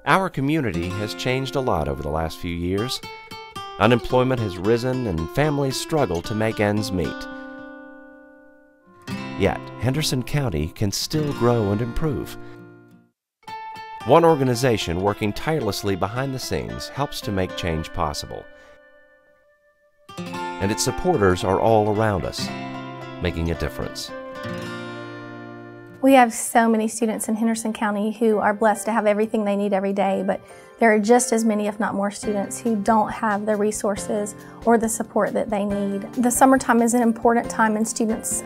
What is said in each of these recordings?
Our community has changed a lot over the last few years. Unemployment has risen and families struggle to make ends meet. Yet, Henderson County can still grow and improve. One organization working tirelessly behind the scenes helps to make change possible. And its supporters are all around us, making a difference. We have so many students in Henderson County who are blessed to have everything they need every day, but there are just as many, if not more, students who don't have the resources or the support that they need. The summertime is an important time in students'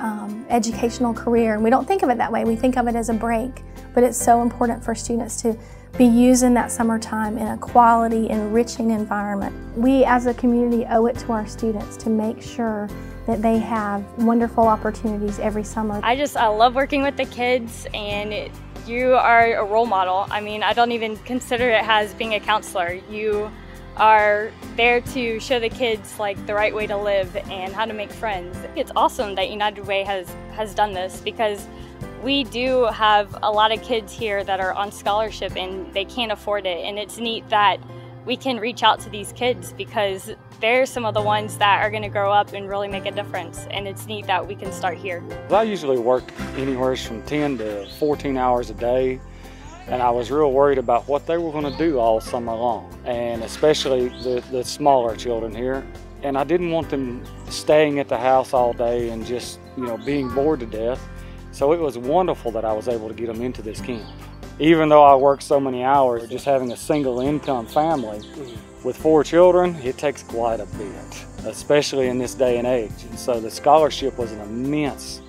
educational career, and we don't think of it that way. We think of it as a break, but it's so important for students to be using that summertime in a quality, enriching environment. We as a community owe it to our students to make sure that they have wonderful opportunities every summer. I love working with the kids, and you are a role model. I mean, I don't even consider it as being a counselor. You are there to show the kids like the right way to live and how to make friends. It's awesome that United Way has done this, because we do have a lot of kids here that are on scholarship and they can't afford it, and it's neat that we can reach out to these kids because they're some of the ones that are going to grow up and really make a difference, and it's neat that we can start here. I usually work anywhere from 10 to 14 hours a day, and I was real worried about what they were going to do all summer long, and especially the smaller children here. And I didn't want them staying at the house all day and just, being bored to death. So it was wonderful that I was able to get them into this camp. Even though I work so many hours, just having a single income family with 4 children, it takes quite a bit, especially in this day and age. And so the scholarship was an immense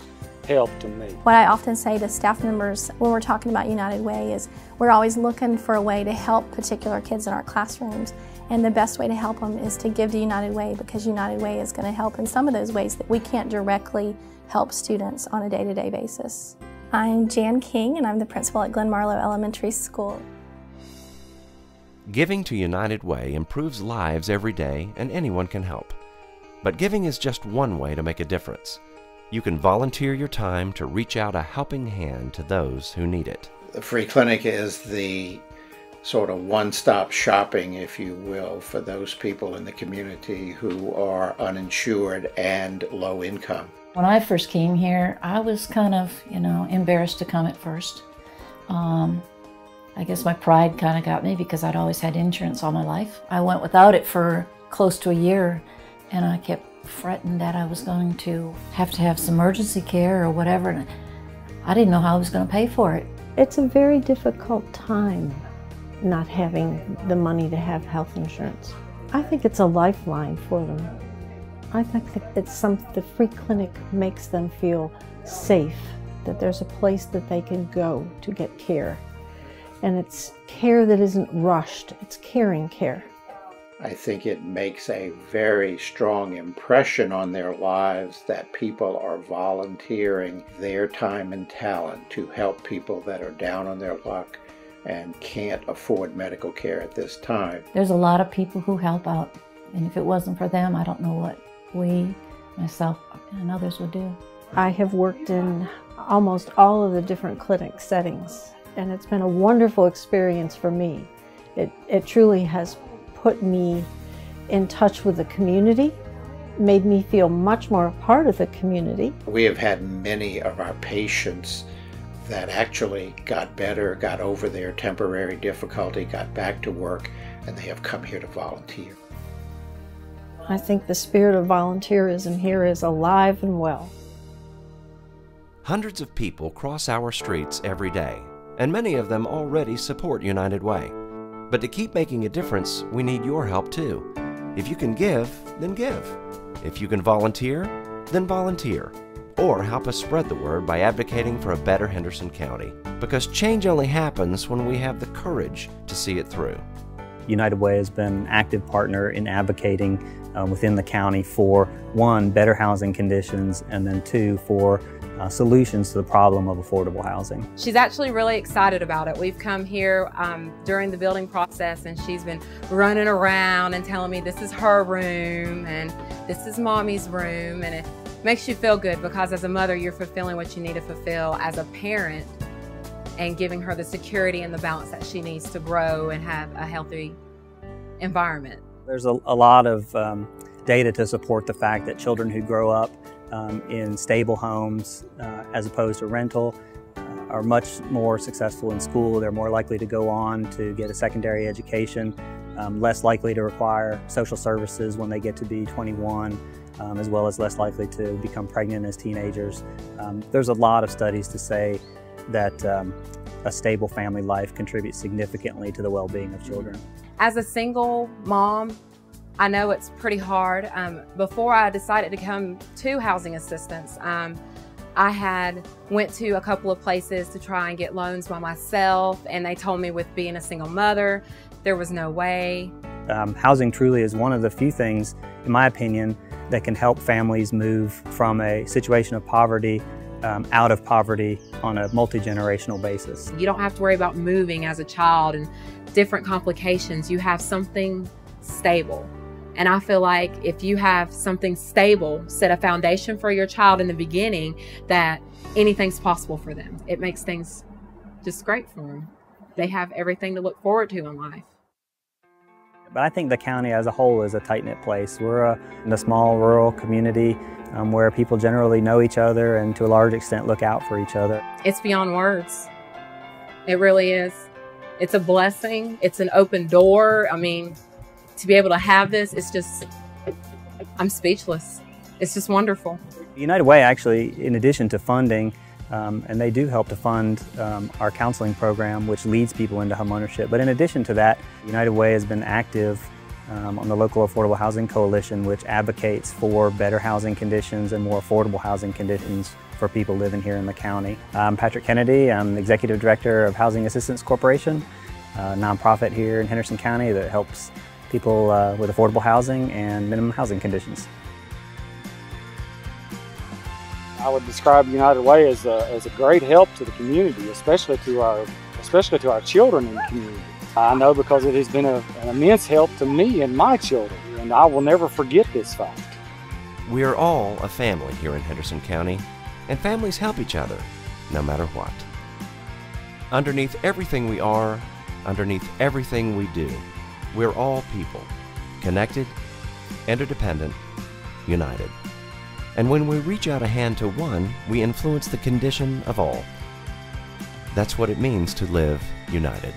help to me. What I often say to staff members when we're talking about United Way is we're always looking for a way to help particular kids in our classrooms. And the best way to help them is to give to United Way, because United Way is going to help in some of those ways that we can't directly help students on a day-to-day basis. I'm Jan King, and I'm the principal at Glen Marlowe Elementary School. Giving to United Way improves lives every day, and anyone can help. But giving is just one way to make a difference. You can volunteer your time to reach out a helping hand to those who need it. The free clinic is the sort of one-stop shopping, if you will, for those people in the community who are uninsured and low income. When I first came here, I was kind of, embarrassed to come at first. I guess my pride kind of got me because I'd always had insurance all my life. I went without it for close to a year, and I kept fretting that I was going to have some emergency care or whatever, and I didn't know how I was going to pay for it. It's a very difficult time not having the money to have health insurance. I think it's a lifeline for them. I think that the free clinic makes them feel safe, that there's a place that they can go to get care. And it's care that isn't rushed, it's caring care. I think it makes a very strong impression on their lives that people are volunteering their time and talent to help people that are down on their luck and can't afford medical care at this time. There's a lot of people who help out, and if it wasn't for them, I don't know what we, myself, and others would do. I have worked in almost all of the different clinic settings, and it's been a wonderful experience for me. It truly has put me in touch with the community, made me feel much more a part of the community. We have had many of our patients that actually got better, got over their temporary difficulty, got back to work, and they have come here to volunteer. I think the spirit of volunteerism here is alive and well. Hundreds of people cross our streets every day, and many of them already support United Way. But to keep making a difference, we need your help too. If you can give, then give. If you can volunteer, then volunteer. Or help us spread the word by advocating for a better Henderson County, because change only happens when we have the courage to see it through. United Way has been an active partner in advocating within the county for, 1, better housing conditions, and then 2, for solutions to the problem of affordable housing. She's actually really excited about it. We've come here during the building process, and she's been running around and telling me this is her room and this is Mommy's room, and it makes you feel good because as a mother you're fulfilling what you need to fulfill. As a parent, and giving her the security and the balance that she needs to grow and have a healthy environment. There's a lot of data to support the fact that children who grow up in stable homes as opposed to rental are much more successful in school. They're more likely to go on to get a secondary education, less likely to require social services when they get to be 21, as well as less likely to become pregnant as teenagers. There's a lot of studies to say that a stable family life contributes significantly to the well-being of children. As a single mom, I know it's pretty hard. Before I decided to come to housing assistance, I went to a couple of places to try and get loans by myself, and they told me with being a single mother, there was no way. Housing truly is one of the few things, in my opinion, that can help families move from a situation of poverty out of poverty on a multi-generational basis. You don't have to worry about moving as a child and different complications. You have something stable. And I feel like if you have something stable, set a foundation for your child in the beginning, that anything's possible for them. It makes things just great for them. They have everything to look forward to in life. But I think the county as a whole is a tight-knit place. We're in a small rural community where people generally know each other and to a large extent look out for each other. It's beyond words. It really is. It's a blessing. It's an open door. I mean, to be able to have this, it's just, I'm speechless. It's just wonderful. United Way actually, in addition to funding, and they do help to fund our counseling program, which leads people into homeownership. But in addition to that, United Way has been active on the local Affordable Housing Coalition, which advocates for better housing conditions and more affordable housing conditions for people living here in the county. I'm Patrick Kennedy. I'm the Executive Director of Housing Assistance Corporation, a nonprofit here in Henderson County that helps people with affordable housing and minimum housing conditions. I would describe United Way as a great help to the community, especially to our children in the community. I know because it has been an immense help to me and my children, and I will never forget this fact. We are all a family here in Henderson County, and families help each other, no matter what. Underneath everything we are, underneath everything we do, we're all people, connected, interdependent, united. And when we reach out a hand to one, we influence the condition of all. That's what it means to live united.